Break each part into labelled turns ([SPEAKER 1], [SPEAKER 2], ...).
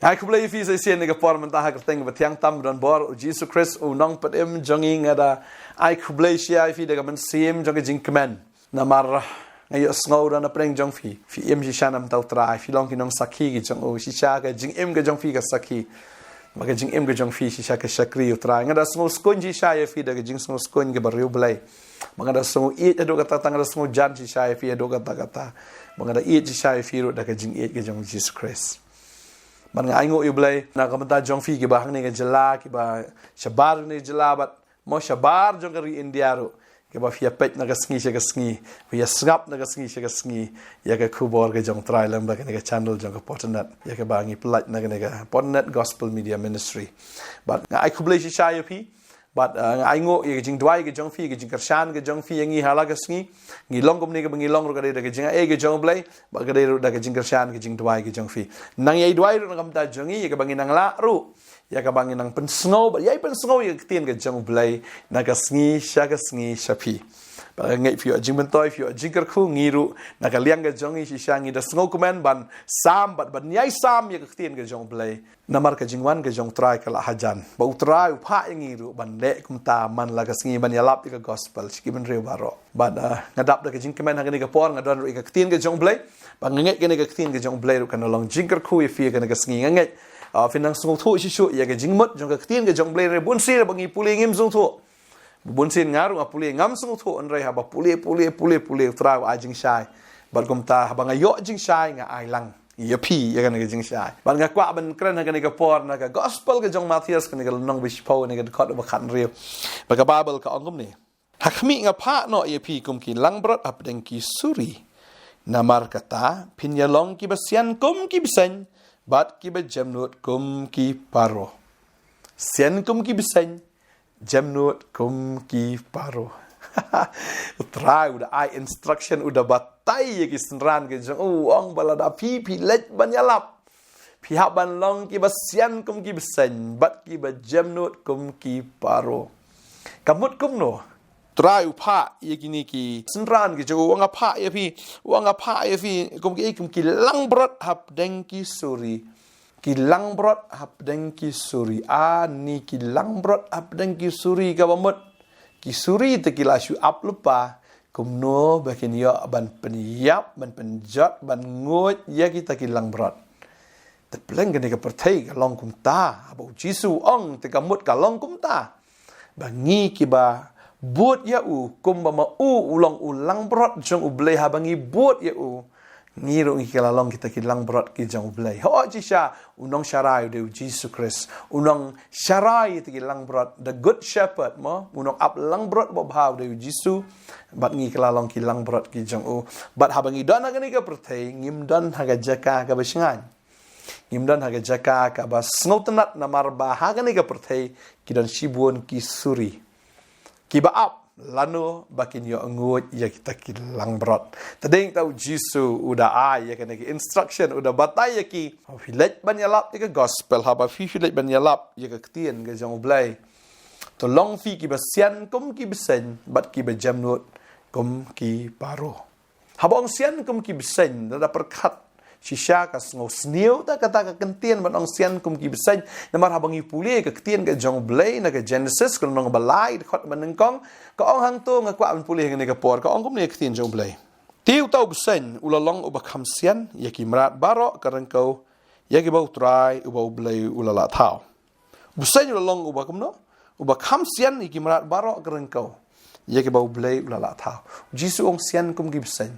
[SPEAKER 1] ai kublai fi sai sian ga por man ta ha kerteng betiang tam don bor Jesus Christ unong patem jongi ngada ai kublai sia fi daga man sim jong jing kemen namar ngayo sngow dan apreng jong fi em si shanam tau tra fi long kinong sakhi gi jong o si cha ga jing em ga jong fi ga sakhi maga jing em ga jong fi si cha ka shakri utra ngada sngow skon ji sha ya fi daga jing sngow skon ga bariu blai mangada sngow i ado kata tangada sngow jan si sha ya fi ado kata mangada i si sha ya fi ro daga jing ga jong Jesus Christ man nga aingo yu blai na kamata jong fi ki ba hang ni ga jala ki ba shabar ni jala bat mo shabar jong ri India ro ke ba fia pet na ga sngi fia sngap na ga sngi ya ga kubor ga jong trai lam ba ga channel jong ga potnet ya ga ba ngi plat na ga potnet gospel media ministry but nga ai kublai shi sha yu pi but ai ngo ye jing dwai ga jong fi ga jing karshan ga jong fi ngi hala ga sngi ngi long gum ni ga ngi long ro ga de ga jing ai ga jong blai ba ga de ro da ga jing karshan ga jing dwai ga jong fi nang ye dwai ro ngam ta jongi ye ga bangi nang la ru ya ka bangin nang pensngo ba yai pensngo ya tien ga jong blai na ga sngi shapi ba ngai fi jing mentoi fi jing kar khu ngiru na ga liang ga jongi shi shangi da sngo kumen ban sam ban yai sam ya ka tien ga jong blai namar ka jingwan ga jong trai ka la hajan ba utrai upha ngiru ban le kum ta man la ga sngi ban ya lap ga gospel shi ben reu baro ba ngadap da ga jing kemen ha ga ni ga por nga don ru ga tien ga jong blai ba ngai ga ni ga tien ga jong blai ru kan long jing kar khu ya fi ga ga sngi ngai finang sung thu shu ya ga jingmot jong ka tien ga jong blai re bun si ba ngi puli ngim sung thu bun sin ngaru nga puli ngam sung thu an re ha ba puli tra a jing shai ba gum ta ha ba nga yo jing shai nga ai lang ya pi ya ga jing shai ba nga kwa ban kran ga ni ga por na ga gospel ga jong Matthias ga ni ga nong bi po ni ga khot ba khan re ba ga bible ka ongum ni ha khmi nga pha no ya pi kum ki lang brot ap deng ki suri namar kata pinya long ki basian kum ki bisan bat ki ba jamnut kum ki paro sian kum ki bisan jamnut kum ki paro utrai udah ai instruction udah batai ya ki senran ke jong ong balada pi let ban yalap pi hab ban long ki ba sian kum ki bisan bat ki ba jamnut kum ki paro kamut kum no trai upha ya kini ki senran ke jong wang apa ya fi kum ki lang brot hab deng ki suri ki lang brot hab deng ki suri ni ki lang brot hab deng ki suri ka bamut ki suri te ki la shu ap lupa kum no bakin yo ban penyap ban penjot ban ngot ya kita ki lang brot te pleng ke ka pertai ka long kum ta abo jisu ong te ka mut ka long kum ta bangi ki ba buat ya kum ba ma ulong ulang brot jong ublei ha bangi buat ya ngiru ngi kala long kita ki lang brot ki jong ublei ho ji sha unong sharai de Jesus Christ unong sharai ti ki lang brot the good shepherd mo unong up lang brot bo bhaw de Jesus bat ngi kala long ki lang brot ki jong u bat ha bangi don ha ni ka perthei ngim don ha ga jaka ka basingan ngim don ha ga jaka ka ba snoutenat na marba ha ga ni ka perthei ki don shibun ki suri ki ba up lano bakin yo ngut ya kita ki lang brot tadeng tau jisu udah ai ya kan instruction udah batai ya ki filet ban yalap ya gospel ha ba filet ban yalap ya ka tien ga jong blai to long fi ki basian kum ki besen bat ki bajamnut kum ki paro habong sian kum ki besen da perkat shisha ka sngo sniu ta kata ka kentien ban ong sian kum ki besen namar habangi puli ka ketien ka jong blai na ka Genesis ka nong balai khot ban kong ka ong hang to nga kwa ban puli nga ka por ka ong kum ni ketien jong blai tiu tau besen ulalong uba kham sian yaki mrat baro ka rengkau yaki bau trai uba blai ulala thau besen ulalong uba kum no uba kham sian yaki mrat baro ka rengkau yaki bau blai ulala thau jisu ong sian kum ki besen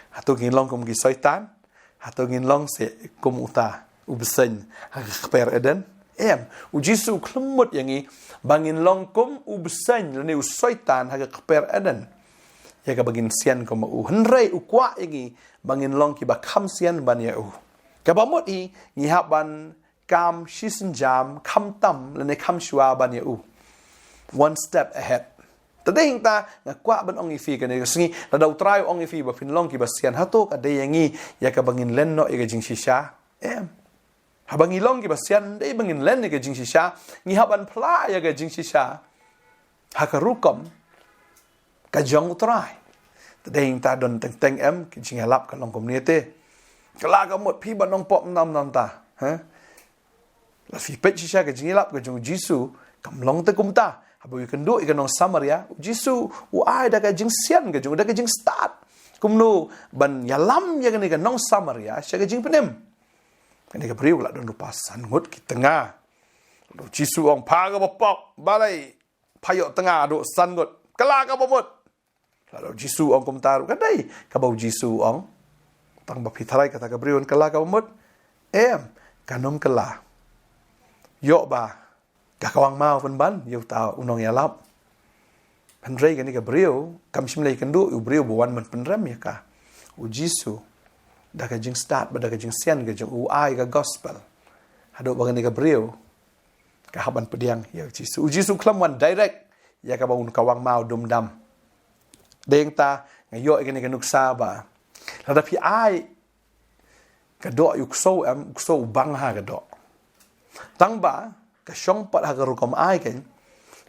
[SPEAKER 1] hatu ngilong kum ki saitan atau ngin long se kum uta ubesen khper eden jisu klemut yangi bangin long kum ubesen ni usaitan ha khper eden ya ka bangin sian kum u henrei ukwa yangi bangin long ki ba kham sian ban ya u ka ba mot i ngi ha ban kam shisen jam kham tam le ne kham shwa ban ya u one step ahead tadeng ta ngakwa ban ong ifi kan singi la dau try ong ifi ba finlong ki basian hatok ade yangi ya ka bangin len no ya jing shisha habangi long ki basian dei bangin len ya jing shisha ngi haban pla ya jing shisha hakarukom ka jong try tadeng ta don teng teng ki jing halap kan long kom ni te kala ka mot phi ban ong pop nam nam ta ha la fi pet shisha ke jing lap ke jong Jisu kam long te kum ta habu kan do ikan nong Samaria Jisu u ai da ke jing sian ke jong da ke jing start kum no ban yalam ya ke nong Samaria sha ke jing penem kan ke priu la don rupa san ngut ki tengah do Jisu ong pa ga bopok balai payok tengah do san ngut kala ka bomot lalu Jisu ong kum taru kadai ka bau Jisu ong tang ba pitharai kata ka priun kala ka bomot kanong kala yo ba kakawang mau pun ban yo tau unong yalap pandrei kan ka brio kam simlei kan do u brio buan man penram ya ka u Jisu da ka jing start ba da ka jing sian ka jing u ai ka gospel hado ba kan ka brio ka haban pediang ya Jisu u Jisu klamwan direct ya ka baun kawang mau dum dam deng ta ngayo kan ka nuksa ba la pi ai ka do yu so bang ha ka do tang ba ka shong pat ha ka rukom ai ken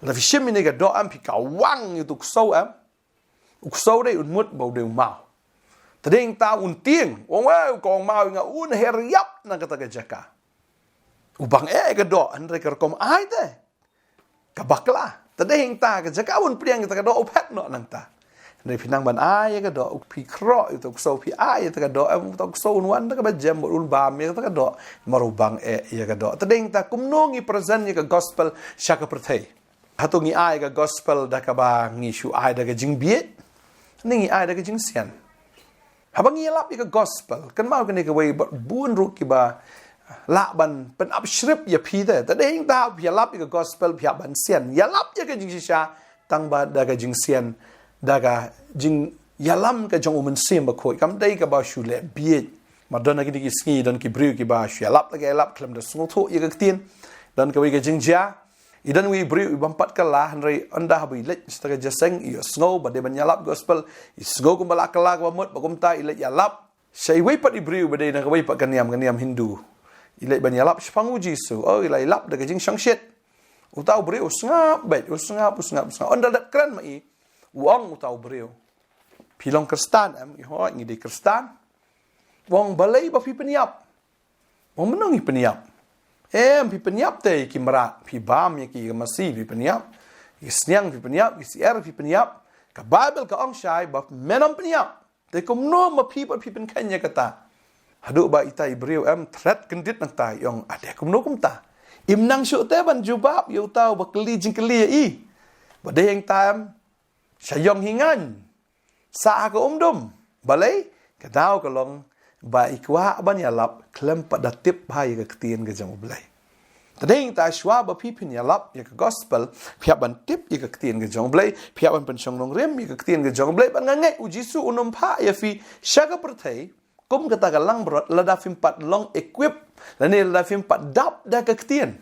[SPEAKER 1] la fi shim ni ka do am pi ka wang yu so dei un mut bau de mau tadeng ta un tieng wong wa kong mau nga un heriap na kata ka jaka ubang ka do an re ka rukom ai te ka bakla tadeng ta ka jaka un priang ka do upet no nang taในพินังบันอายก็ดอกพี่ครออยู่ตกโซพี่อายตกดอกตกโซนวันตกแบบเจมบุลบามตกดอกมารูบังยก็ดอกแต่เด้งตากุมน้องอีประเซนยก็ gospel ชักประเทศฮัตุงี้อายก็ gospel ดักบางงี้ชูอายดักจิงเบียดนี่งี้อายดักจิงเซียนฮับงี้ลับยก็ gospel กันมากันนี่ก็เว้ยบุญรุกิบาละบันเป็นอับชริบอย่าพีแต่เด้งตาพี่ลับยก็ gospel พี่บันเซียนอย่าลับยก็จิงชิชาตั้งบาดักจิงเซียนdaga jing yalam ka jong umen sim ba khoi kam dai ka ba shu le biet ma don ki ki ski don ki briu ki ba shu lap la ga lap klam da sung tho ye ka tin don ka wi ka jing ja idan wi briu bam pat ka la hanrei anda ha bi le sta ka jaseng i snow ba de ban yalap gospel i sgo kum bala ka la ba mot ba kum ta i le yalap sai wi pat i briu ba de na ka wi pat kan yam hindu i le ban yalap spang u Jisu i le lap da ka jing sang shet u tau briu usngap onda dat kran ma i wong utau beriu pilong Kristan i ho ngi di Kristan wong balai ba pi peniap wong menung i peniap pi peniap te ki mara pi bam ki masi pi peniap ki snyang pi peniap ki sier pi peniap ka Bible ka ong shai ba menom peniap te kum no ma pi pen kanya kata hadu ba ita i beriu threat kendit nang ta yong ade kum no kum ta imnang shu te ban jubab yu tau ba kli jing kli i ba de yang tam sayong hingan sa ka umdum balai ka daw ka long ba ikwa ban ya lap klem pa da tip hai ka ktien ka jang balai tadeng ta shwa ba pi pin ya lap ya ka gospel phia ban tip ya ka ktien ka jang balai phia ban pen chong long rem ya ka ktien ka jang balai ban ngai u Jisu unum pha ya fi shaga prathai kum ka ta ka lang brot la da fim pat long equip la ne la fim pat dap da ka ktien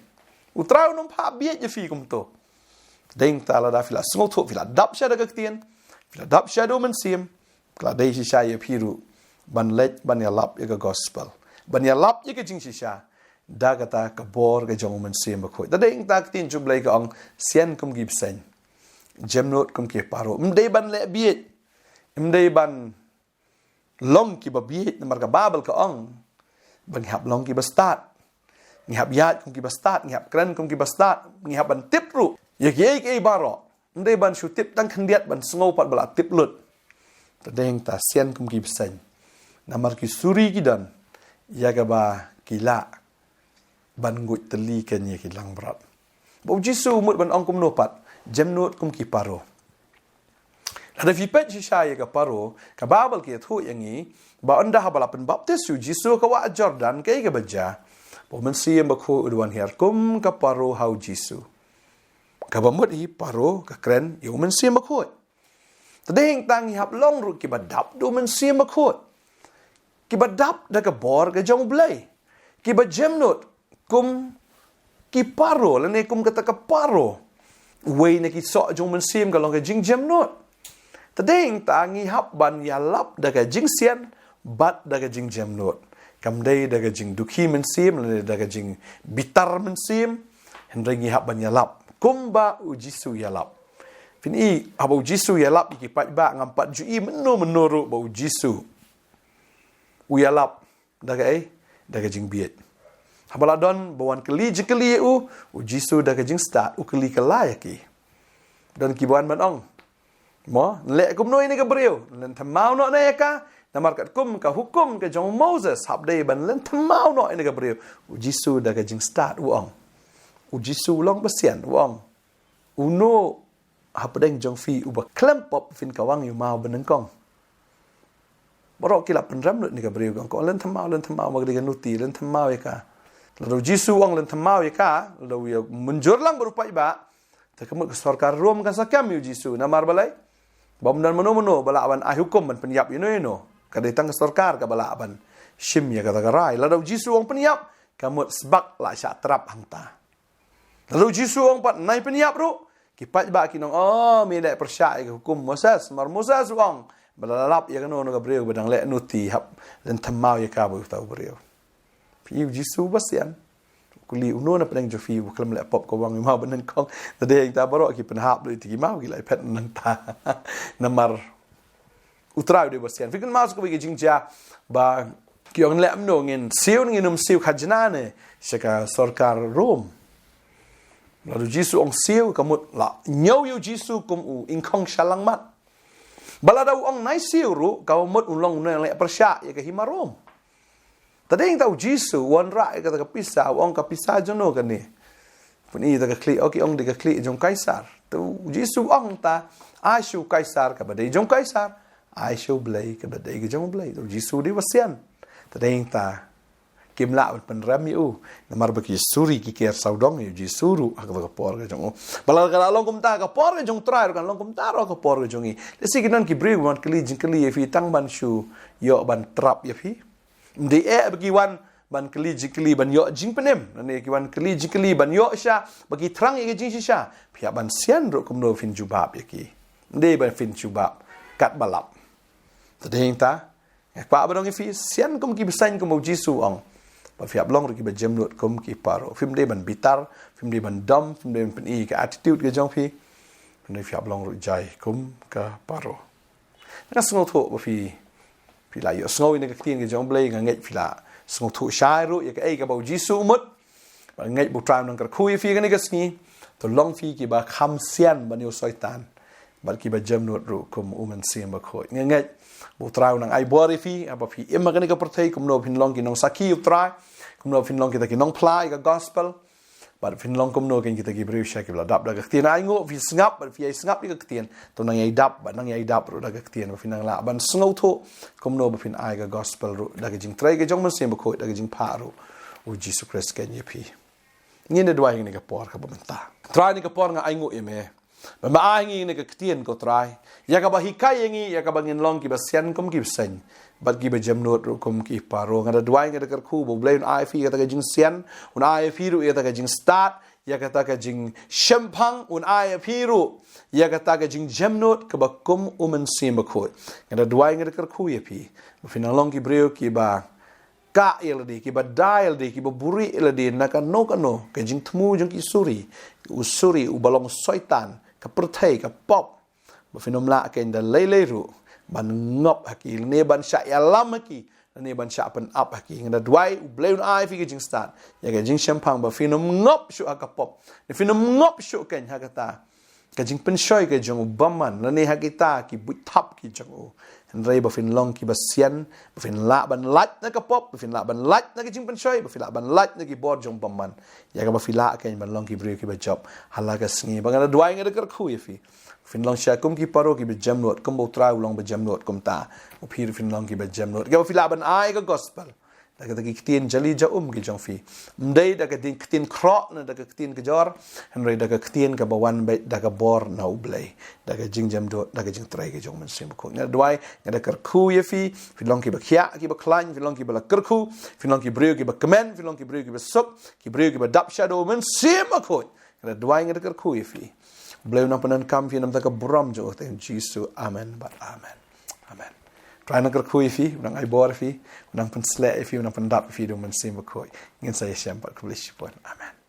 [SPEAKER 1] u trau unum pha biet ya fi kum to deng ta la da fila smol to fila dap sha da ka ktien fila dap sha do men sim kla dei shi sha ye piru ban let ban ya lap ye ka gospel ban ya lap ye ka jing shi sha da ka ta ka bor ka jong men sim ba khoi da deng ta ktien jub lai ka ong sian kum gib sen jem not kum ke paro dei ban le biet dei ban long ki ba biet mar ka babel ka ong ban hab long ki ba start ni hab yat kum ki ba start ni hab kran kum ki ba start ni hab ban tip ru ye ke baro ndai ban shu tip tang khandiat ban sngo pat bala tip lut ta deng ta sian kum ki sen namar ki suri ki dan ya ga ba kila ban ngut teli ken ye ki lang brat bo Jisu mut ban ong kum no pat jem not kum ki paro ada fi pet shi sha ye ka paro ka babal ki thu yang ni ba anda ha bala pen baptis su Jisu ka wa Jordan ke ga baja bo men siem ba khu udwan her kum ka paro hau Jisu kabamut hi paro ka kren yu men sim khoi tadeng tang hi hap long ru ki badap do men sim khoi ki badap da ka bor ka jong blai ki ba jemnot kum ki paro la ne kum kata ka paro wei ne ki so jong men sim ka long ka jing jemnot tadeng tang hi hap ban ya lap da ka jing sian bat da ka jing jemnot kam dei da ka jing dukhi men sim la da ka jing bitar men sim hendring hi hap ban ya lap kumba u Jisu yalap fini aba Jisu yalap ki pat ba ngam pat ju i menuru ba Jisu u yalap daga daga jing biet Habaladon bawan keli jekeli u Jisu dah kejing start u keli kelai ki. Don kibuan banong. Mo le kum noi ni ka brio len thamau no ne ka namar kat kum ka hukum ke jong Moses habdei ban len thamau no ni ka brio u Jisu dah kejing start u ong. U Jisu long besian u ong. U no habdeng jong fi u ba klempop fin kawang yu mau benengkong. Borok kilap penram ni ka brio kong len thamau magdi ka nuti len thamau ka. Lalu Jisu ang len thamau ka lalu ya munjur lang berupa iba takemut ke sarkar rom kan sakam yu Jisu namar balai bom dan mono balaban ai hukum ban penyap ino kadetang ke sarkar ka balaban shim ya kata garai lalu Jisu ang penyap kamut sebak la sya trap hangta lalu Jisu ang pat nai penyap ru kipat ba kinong mi dai persya ke hukum Moses mar Moses wang balalap ya kano no gabriel badang le nuti hab len thamau ya ka bu tau brio Piu Jisu basian kuli uno na peneng jofi bukan le pop ko wang mau benen kong tade ta baro ki penhap lu ti mau ki lai pet nan ta namar utrau de basian fikan mas ko bi jingja ba ki ong le amno ngin siu ngin siu khajna ne seka sarkar rom lalu Jisu ong siu kamut la nyau yu Jisu kum u ingkong shalang mat balada ong nai siu ru kamut ulong ne le persya ya ke himarom Tadi yang tahu Jisu, wan rak kata kepisah, wan kepisah jono kan ni. Puni tak klik, okey ong dia klik jong kaisar. Tu Jisu ong ta, Aisyah kaisar kepada jong kaisar, Aisyah belai kepada jong belai. Tu Jisu dia wasian. Tadi yang ta, kimla penram yu, namar bagi suri kikir saudong yu Jisu ru kata kepor ke jong. Balal kalau long kumta kepor ke jong try kan long kumta ro kepor ke jongi. Desi kinan ki bri wan kli jing kli fi tang ban shu, yo ban trap ya fi. Di bagi wan ban keli jikeli ban yo jing penem ni ki wan keli jikeli ban yo sha bagi terang ye jing sha pihak ban sian ro kum do fin jubab ye ki de ban fin jubab kat balap tadeng ta pa badong fi sian kum ki besain kum Jisu ong ba pihak long ro ki ba jemnut kum ki paro film de ban bitar film de ban dam film de ban i ka attitude ke jong fi ni pihak long ro jai kum ka paro na sngo tho ba fi Pila yo sngow ni ka tin ke jong blay nga ngai pila sngow thu shai ru ya ka ai ka ba Jisu mut ba ngai bu tram nang ka khu fi ka ni ka sngi to long fi ki ba kham sian ban yo soitan ba ki ba jam not ru kum uman sim ba khoi ngai bu tram nang ai bori fi aba fi im ka ni ka perthai kum no phin long ki nong saki u try kum no phin long ki ta ki nong plai ka gospel ba phin long kum no ken ki ta ki bri sha ki la dap da ka tin ai ngo fi snap ba fi ai snap ni ka tin to nang ai dap ba nang ai dap ru da ka tin ba phin nang la ban sngow tho kum no ba phin ai ka gospel ru da ka jing trai ka jong man sem ba khoi da ka jing pa ru u Jesus Christ ken ye pi ni ne dwai ni ka por ka ba menta trai ni ka por nga ai ngo ye me ba ma ai ngi ni ka tin ko trai ya ka ba hikai ngi ya ka ba ngin long ki ba sian kum ki sen bat ki ba jam not ru kum ki paro ngada dwai ngada kar khu bo blai ai fi ka ta ka jing sian un ai fi ru ya ta ka jing start ya ka ta ka jing shempang un ai fi ru ya ka ta ka jing jam not ka ba kum umen sim ba khoi ngada dwai ngada kar khu ye pi ba long ki breu ki ba ka ildi ki ba dial di ki ba buri ildi na ka no ka jing thmu jing ki suri usuri u balong soitan ka perthai ka pop ba finom la ken da lei ru ban ngop haki ne ban sha ya lam haki ne ban sha pen up haki ngada dwai blai un ai fi ke jing start ya ke jing champang ba finom ngop shu aka pop ne finom ngop shu ken hakata ka jing pen shoi ke jong baman ne hakita ki but thap ki jong en rei ba fin long ki ba sian ba fin la ban lat na ka pop ba fin la ban lat na ke jing pen shoi ba fin la ban lat na ki bor jong baman ya ka ba fila ken ban long ki bri ki ba job halaga sngi ba ngada dwai ngada kar khu ye fi fin long sha kum ki paro ki be jam not kum bo trai long be jam not kum ta o phir fin long ki be jam not ga fila ban ai ka gospel da ka ki tin jali ja ki jong fi mdei da ka din tin kro na da ka tin ka jor henry da ka tin ka ba wan be da ka bor na ublei da ka jing jam do da ka jing trai ki jong man sim ko na dwai da ka khu ye fi fin long ki ba khia ki ba klan fin long ki ba la kar khu fin long ki breu ki ba command fin long ki breu ki ba suk ki breu ki ba dap shadow man sim ko da dwai da ka khu ye fi Beliau nak penan kam fi nam tak bram jo te Jisu amen but amen amen try nak kui fi nang ai bor fi nang pen slek fi nang pen dap fi do man sim ko ngin saya syam pat kulish pun amen